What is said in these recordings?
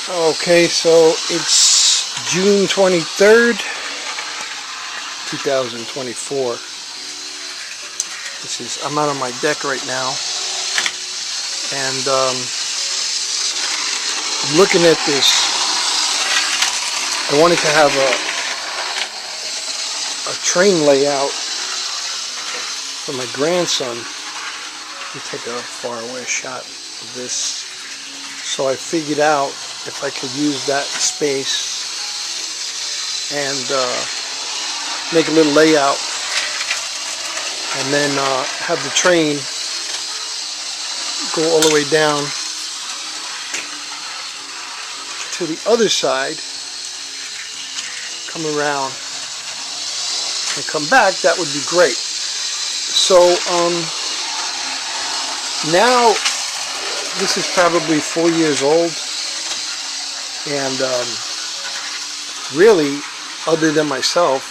Okay, so it's June 23rd, 2024. I'm out on my deck right now, and I'm looking at this. I wanted to have a train layout for my grandson. Let me take a far away shot of this. So I figured out if I could use that space and make a little layout, and then have the train go all the way down to the other side, come around and come back. That would be great. So now this is probably 4 years old, and really, other than myself,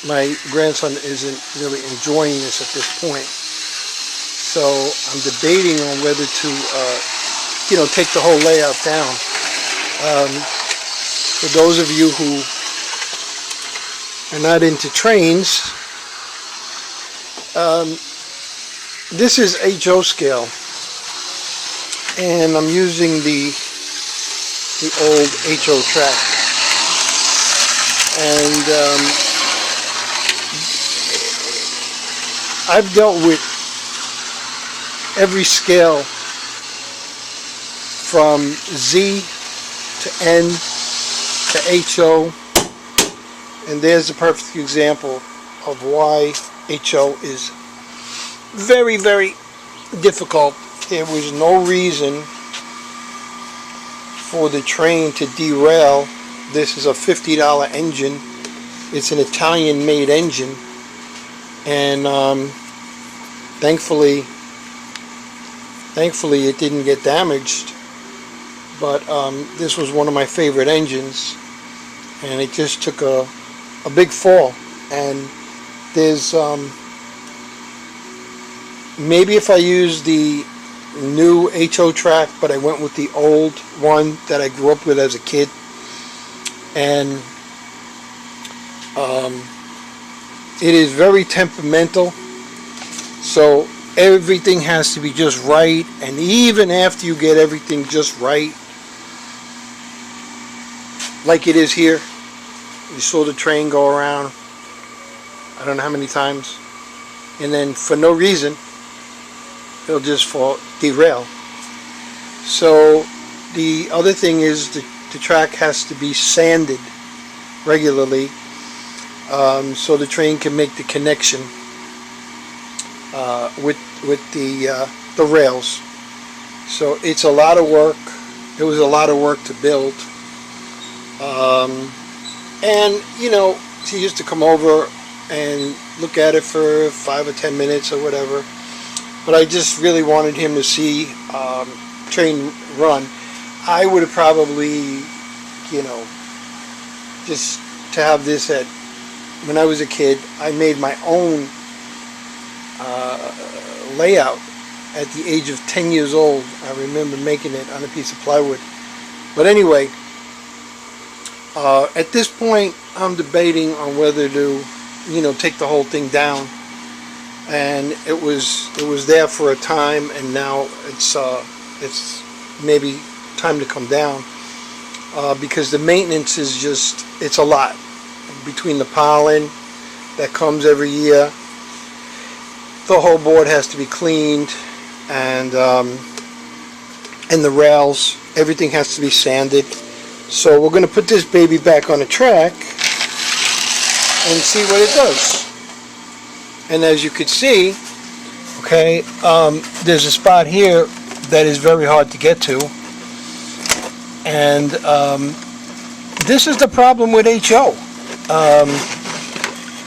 my grandson isn't really enjoying this at this point. So I'm debating on whether to take the whole layout down. For those of you who are not into trains, this is HO scale, and I'm using the old HO track, and I've dealt with every scale from Z to N to HO, and there's a perfect example of why HO is very, very difficult. There was no reason for the train to derail. This is a $50 engine. It's an Italian-made engine, and thankfully it didn't get damaged. But this was one of my favorite engines, and it just took a big fall. And there's maybe if I use the new HO track, but I went with the old one that I grew up with as a kid, and it is very temperamental, so everything has to be just right. And even after you get everything just right, like it is here, you saw the train go around I don't know how many times, and then for no reason it'll just derail. So the other thing is the track has to be sanded regularly, so the train can make the connection with the rails. So it's a lot of work. It was a lot of work to build, and he used to come over and look at it for 5 or 10 minutes or whatever. But I just really wanted him to see train run. I would have probably, just to have this when I was a kid, I made my own layout at the age of 10 years old. I remember making it on a piece of plywood. But anyway, at this point, I'm debating on whether to, take the whole thing down. And it was there for a time, and now it's maybe time to come down, because the maintenance is it's a lot, between the pollen that comes every year. The whole board has to be cleaned, and the rails, everything has to be sanded. So we're going to put this baby back on the track and see what it does. And as you could see, okay, there's a spot here that is very hard to get to, and this is the problem with HO.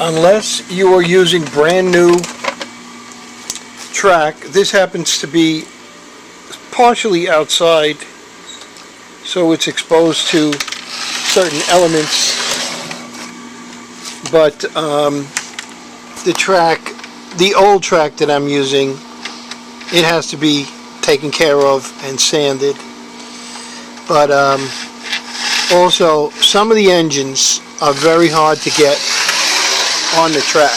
Unless you are using brand new track, this happens to be partially outside, so it's exposed to certain elements, but the old track that I'm using, it has to be taken care of and sanded. But also, some of the engines are very hard to get on the track.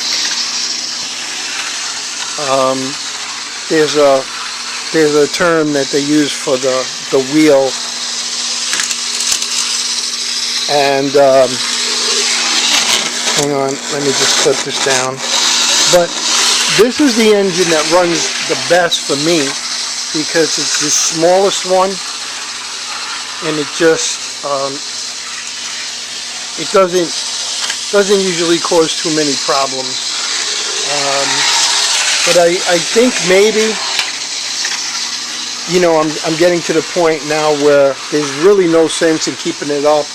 There's a term that they use for the wheel, and hang on, let me just put this down. But this is the engine that runs the best for me because it's the smallest one, and it just it doesn't usually cause too many problems. But I think maybe, you know, I'm getting to the point now where there's really no sense in keeping it up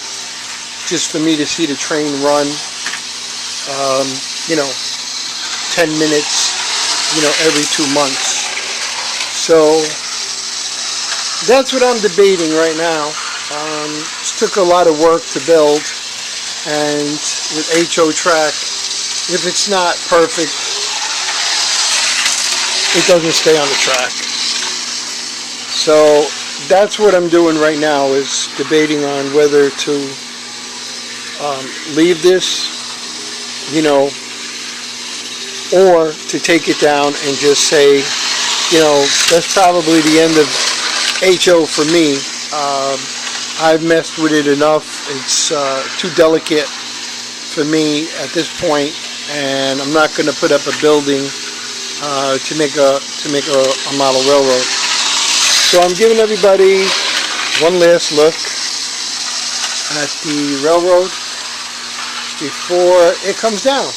just for me to see the train run, you know, 10 minutes, you know, every 2 months. So that's what I'm debating right now. It took a lot of work to build, and with HO track, if it's not perfect, it doesn't stay on the track. So that's what I'm doing right now, is debating on whether to leave this, you know, or to take it down and just say, you know, that's probably the end of HO for me. I've messed with it enough. It's too delicate for me at this point, and I'm not going to put up a building to make a model railroad. So I'm giving everybody one last look at the railroad before it comes down.